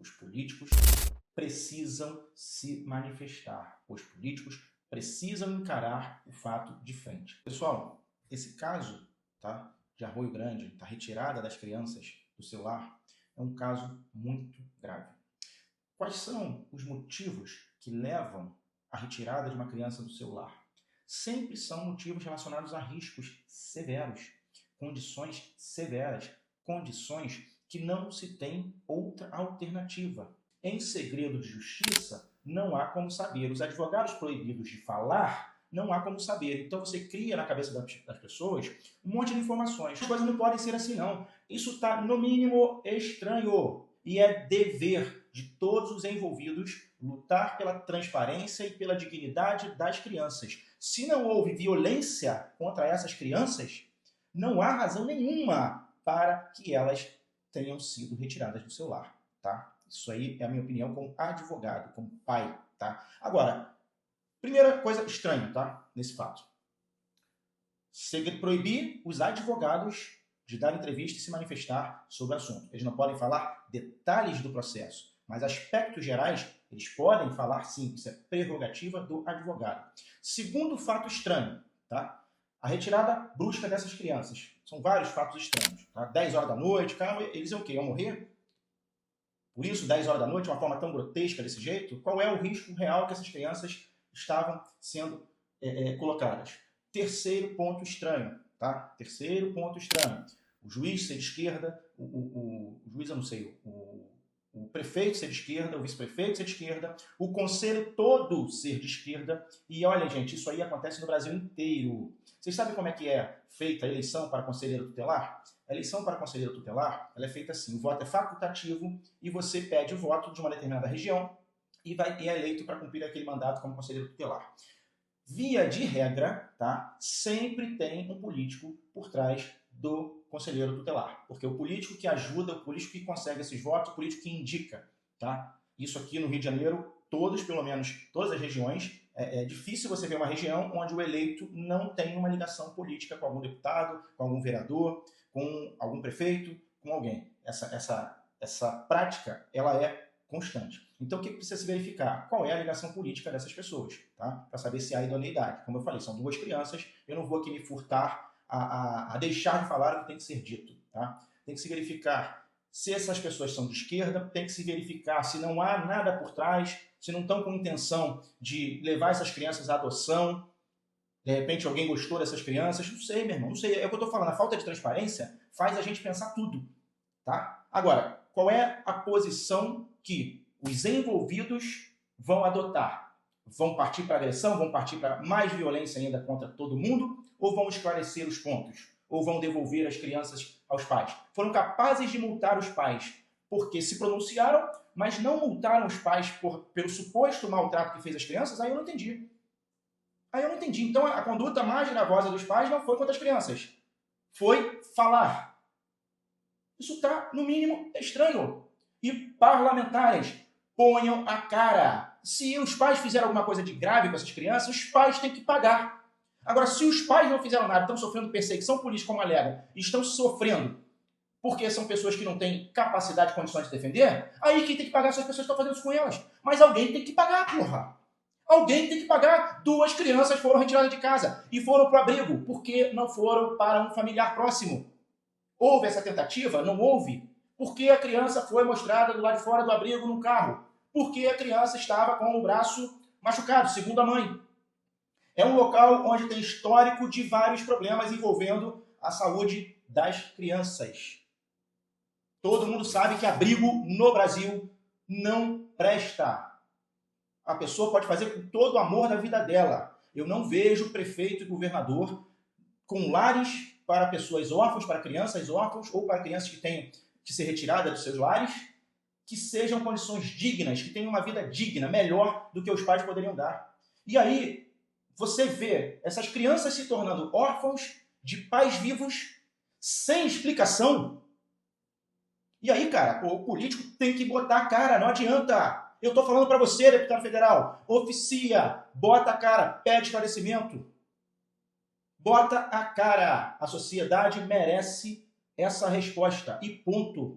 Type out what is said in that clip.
Os políticos precisam se manifestar. Os políticos precisam encarar o fato de frente. Pessoal, esse caso, tá, de Arroio Grande, da retirada das crianças do seu lar, é um caso muito grave. Quais são os motivos que levam à retirada de uma criança do seu lar? Sempre são motivos relacionados a riscos severos, condições severas, condições que não se tem outra alternativa. Em segredo de justiça, não há como saber. Os advogados proibidos de falar, não há como saber. Então você cria na cabeça das pessoas um monte de informações. As coisas não podem ser assim, não. Isso está, no mínimo, estranho. E é dever de todos os envolvidos lutar pela transparência e pela dignidade das crianças. Se não houve violência contra essas crianças, não há razão nenhuma para que elas tenham sido retiradas do seu lar, tá? Isso aí é a minha opinião como advogado, como pai, tá? Agora, primeira coisa estranha, tá? Nesse fato. Proibir os advogados de dar entrevista e se manifestar sobre o assunto. Eles não podem falar detalhes do processo, mas aspectos gerais eles podem falar sim. Isso é prerrogativa do advogado. Segundo fato estranho, tá? A retirada brusca dessas crianças. São vários fatos estranhos. Tá? 10 horas da noite, cara, eles iam o quê? Iam morrer? Por isso, 10 horas da noite, uma forma tão grotesca desse jeito? Qual é o risco real que essas crianças estavam sendo colocadas? Terceiro ponto estranho, tá? Terceiro ponto estranho. O juiz ser de esquerda, o juiz, eu não sei, o prefeito ser de esquerda, o vice-prefeito ser de esquerda, o conselho todo ser de esquerda. E olha, gente, isso aí acontece no Brasil inteiro. Vocês sabem como é que é feita a eleição para conselheiro tutelar? A eleição para conselheiro tutelar ela é feita assim: o voto é facultativo e você pede o voto de uma determinada região e é eleito para cumprir aquele mandato como conselheiro tutelar. Via de regra, tá? Sempre tem um político por trás do conselheiro tutelar, porque o político que ajuda, o político que consegue esses votos, o político que indica, tá? Isso aqui no Rio de Janeiro, pelo menos todas as regiões, é difícil você ver uma região onde o eleito não tem uma ligação política com algum deputado, com algum vereador, com algum prefeito, com alguém. Essa prática, ela é constante. Então, o que precisa se verificar? Qual é a ligação política dessas pessoas, tá? Para saber se há idoneidade. Como eu falei, são duas crianças, eu não vou aqui me furtar a deixar de falar o que tem que ser dito, tá? Tem que se verificar se essas pessoas são de esquerda, tem que se verificar se não há nada por trás, se não estão com intenção de levar essas crianças à adoção, de repente alguém gostou dessas crianças, não sei, meu irmão, não sei. É o que eu estou falando, a falta de transparência faz a gente pensar tudo, tá? Agora, qual é a posição que os envolvidos vão adotar? Vão partir para agressão? Vão partir para mais violência ainda contra todo mundo? Ou vão esclarecer os pontos? Ou vão devolver as crianças aos pais? Foram capazes de multar os pais porque se pronunciaram, mas não multaram os pais pelo suposto maltrato que fez as crianças? Aí eu não entendi. Então a conduta mais gravosa dos pais não foi contra as crianças. Foi falar. Isso está, no mínimo, estranho. E parlamentares, ponham a cara. Se os pais fizeram alguma coisa de grave com essas crianças, os pais têm que pagar. Agora, se os pais não fizeram nada, estão sofrendo perseguição política como alega, estão sofrendo porque são pessoas que não têm capacidade e condições de defender, aí quem tem que pagar são as pessoas que estão fazendo isso com elas. Mas alguém tem que pagar, porra. Alguém tem que pagar. 2 crianças foram retiradas de casa e foram para o abrigo porque não foram para um familiar próximo. Houve essa tentativa? Não houve. Porque a criança foi mostrada do lado de fora do abrigo no carro. Porque a criança estava com o braço machucado, segundo a mãe. É um local onde tem histórico de vários problemas envolvendo a saúde das crianças. Todo mundo sabe que abrigo no Brasil não presta. A pessoa pode fazer com todo o amor da vida dela. Eu não vejo prefeito e governador com lares para pessoas órfãs, para crianças órfãs ou para crianças que tenham que ser retiradas dos seus lares, que sejam condições dignas, que tenham uma vida digna, melhor do que os pais poderiam dar. E aí você vê essas crianças se tornando órfãos de pais vivos sem explicação. E aí, cara, o político tem que botar a cara, não adianta. Eu estou falando para você, deputado federal, oficia, bota a cara, pede esclarecimento. Bota a cara. A sociedade merece essa resposta. E ponto.